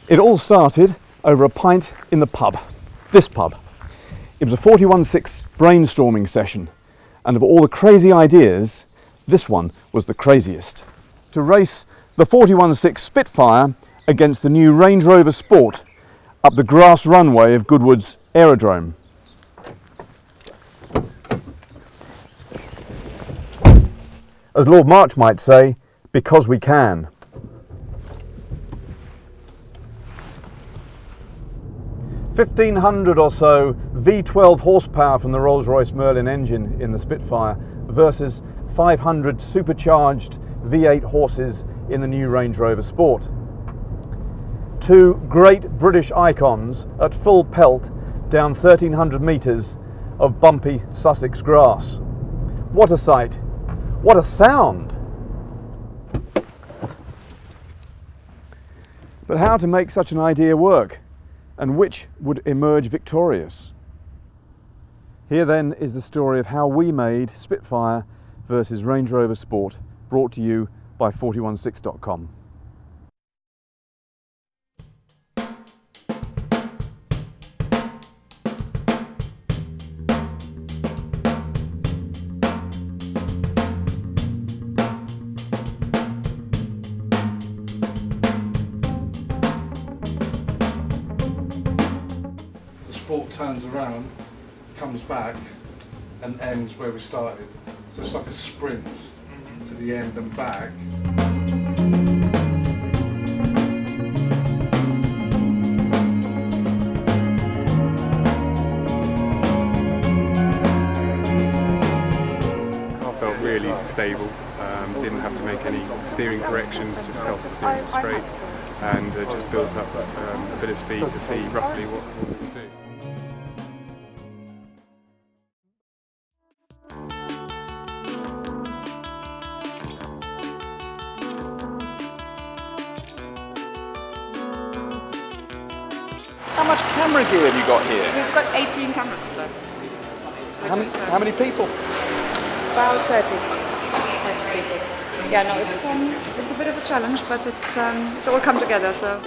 It all started over a pint in the pub, this pub. It was a 41.6 brainstorming session, and of all the crazy ideas, this one was the craziest. To race the 41.6 Spitfire against the new Range Rover Sport up the grass runway of Goodwood's Aerodrome. As Lord March might say, because we can. (1,500 or so V12 horsepower from the Rolls-Royce Merlin engine in the Spitfire versus 500 supercharged V8 horses in the new Range Rover Sport. Two great British icons at full pelt down 1,300 metres of bumpy Sussex grass. What a sight! What a sound! But how to make such an idea work? And which would emerge victorious? Here then is the story of how we made Spitfire versus Range Rover Sport, brought to you by 416.com. Sport turns around, comes back and ends where we started. So it's like a sprint to the end and back. I felt really stable, didn't have to make any steering corrections, just held the steering straight and just built up a bit of speed to see roughly what we could do. How much camera gear have you got here? We've got 18 cameras today. How many people? About 30 people. Yeah, no, it's a bit of a challenge, but it's all come together. So.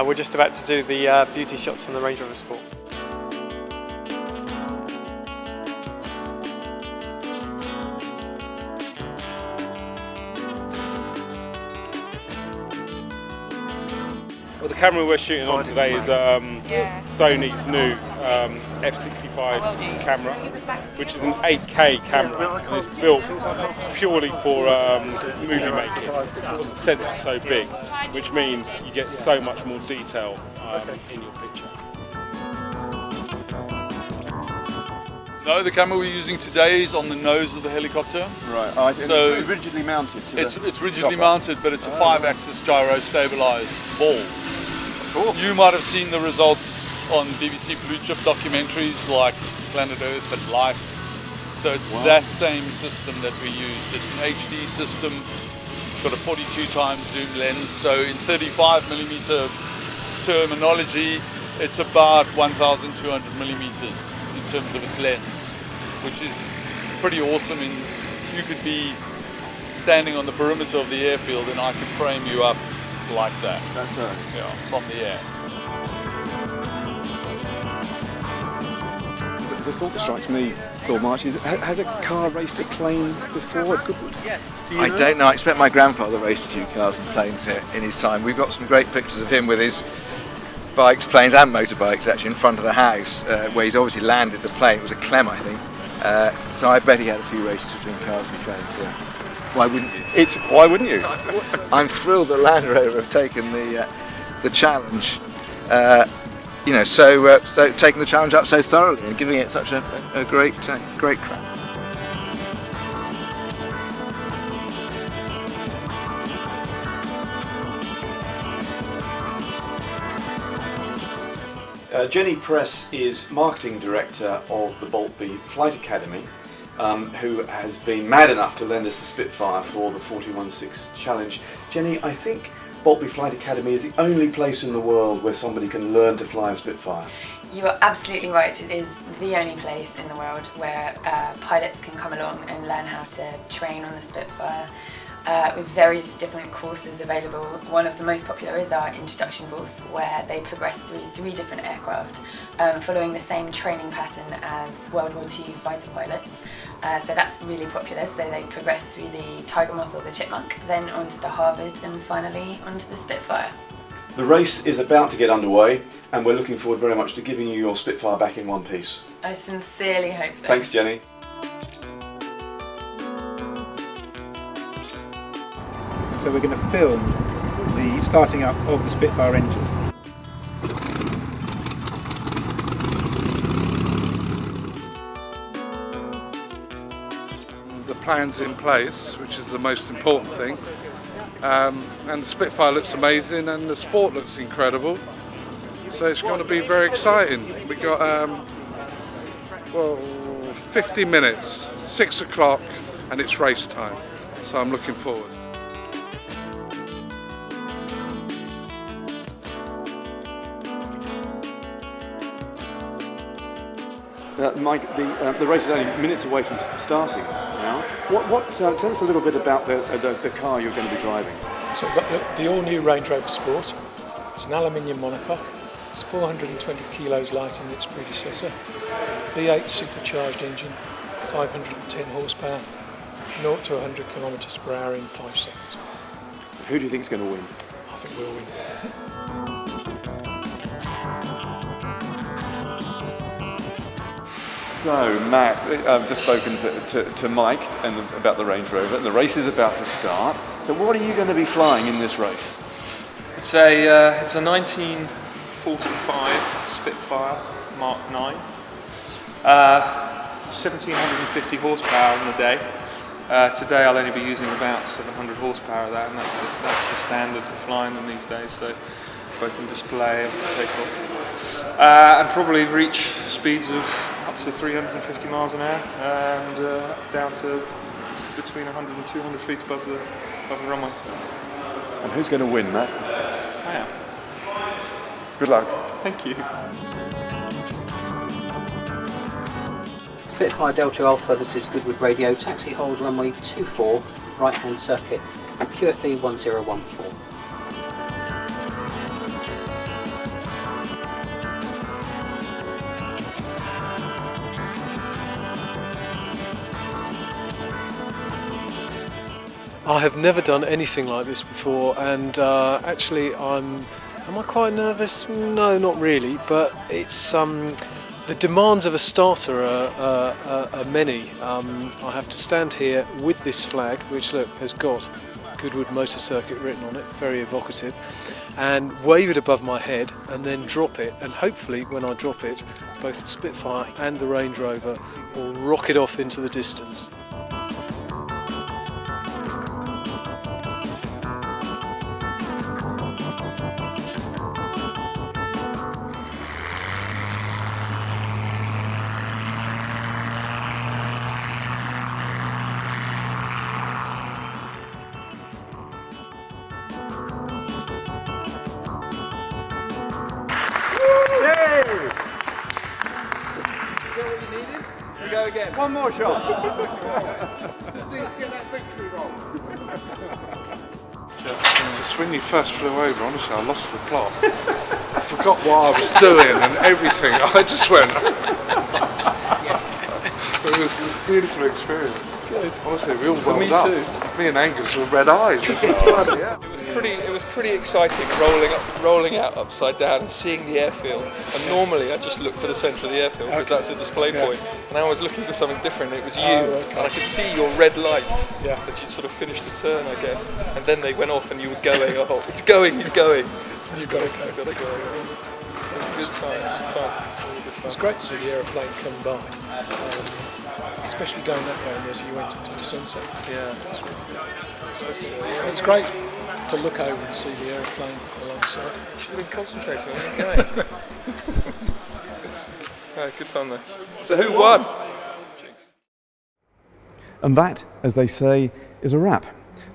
We're just about to do the beauty shots on the Range Rover Sport. Well, the camera we're shooting on today is Sony's new f/65 camera, which is an 8K camera, and it's built purely for movie making because the sensor's so big, which means you get so much more detail in your picture. No, the camera we're using today is on the nose of the helicopter. Right, oh, so it's rigidly mounted to it's rigidly mounted, but it's a 5-axis gyro stabilized ball. Cool. You might have seen the results on BBC Blue Chip documentaries like Planet Earth and Life. So it's that same system that we use. It's an HD system. It's got a 42x zoom lens. So in 35mm terminology, it's about 1,200 millimeters in terms of its lens, which is pretty awesome. And you could be standing on the perimeter of the airfield and I could frame you up like that. That's from the air. The thought that strikes me, Lord March, is has a car raced a plane before at Goodwood? I don't know. I expect my grandfather raced a few cars and planes here in his time. We've got some great pictures of him with his bikes, planes and motorbikes actually in front of the house where he's obviously landed the plane. It was a Clem, I think. So I bet he had a few races between cars and planes here. Why wouldn't you? Why wouldn't you? I'm thrilled that Land Rover have taken the challenge. You know, so taking the challenge up so thoroughly and giving it such a great crack. Jenny Press is marketing director of the Boultbee Flight Academy, who has been mad enough to lend us the Spitfire for the 41.6 challenge. Jenny, I think Boultbee Flight Academy is the only place in the world where somebody can learn to fly a Spitfire. You are absolutely right. It is the only place in the world where pilots can come along and learn how to train on the Spitfire with various different courses available. One of the most popular is our introduction course, where they progress through 3 different aircraft following the same training pattern as World War II fighter pilots. So that's really popular. So they progress through the Tiger Moth or the Chipmunk, then onto the Harvard, and finally onto the Spitfire. The race is about to get underway, and we're looking forward very much to giving you your Spitfire back in one piece. I sincerely hope so. Thanks, Jenny. So we're going to film the starting up of the Spitfire engine. The plan's in place, which is the most important thing. And the Spitfire looks amazing and the sport looks incredible. So it's going to be very exciting. We got, well, 50 minutes, 6 o'clock, and it's race time. So I'm looking forward. Mike, the race is only minutes away from starting now. Tell us a little bit about the car you're going to be driving. So we've got the all-new Range Rover Sport. It's an aluminium monocoque. It's 420 kilos lighter than its predecessor. V8 supercharged engine, 510 horsepower, 0 to 100 kilometres per hour in 5 seconds. Who do you think is going to win? I think we'll win. So, Matt, I've just spoken to Mike about the Range Rover, and the race is about to start. So what are you going to be flying in this race? It's a 1945 Spitfire Mark 9. 1750 horsepower on the day. Today I'll only be using about 700 horsepower of that, and that's the standard for flying them these days. So both in display and for takeoff, and probably reach speeds of up to 350 miles an hour and down to between 100 and 200 feet above the runway. And who's going to win, Matt? I am. Good luck. Thank you. Spitfire Delta Alpha, this is Goodwood Radio, taxi hold runway 24, right hand circuit, QFE 1014. I have never done anything like this before, and actually am I quite nervous? No, not really, but it's the demands of a starter are many. I have to stand here with this flag, which look has got Goodwood Motor Circuit written on it, very evocative, and wave it above my head and then drop it, and hopefully when I drop it, both the Spitfire and the Range Rover will rocket off into the distance. Go again. One more shot. Just need to get that victory roll. Just when you first flew over, honestly, I lost the plot. I forgot what I was doing and everything. I just went. It was a beautiful experience. Good. Honestly, we all welled up. Too. Me and Angus were red eyes. It was pretty exciting rolling out upside down and seeing the airfield. And normally I just look for the centre of the airfield because that's a display point. And I was looking for something different. It was you, and I could see your red lights as you sort of finished the turn, I guess. And then they went off, and you were going. Oh, it's going! He's going! You've got to go. It was a good time. Fun. It was great to see the aeroplane come by, especially going that way as you went into the sunset. Yeah. It was great to look over and see the aeroplane alongside. You should have been concentrating on it going. Right, good fun though. So who won? And that, as they say, is a wrap.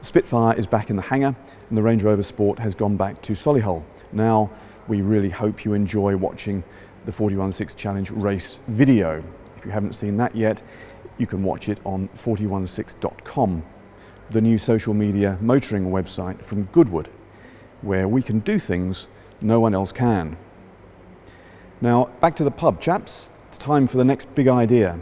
The Spitfire is back in the hangar, and the Range Rover Sport has gone back to Solihull. Now, we really hope you enjoy watching the 416 Challenge race video. If you haven't seen that yet, you can watch it on 416.com, the new social media motoring website from Goodwood, where we can do things no one else can. Now, back to the pub, chaps. It's time for the next big idea.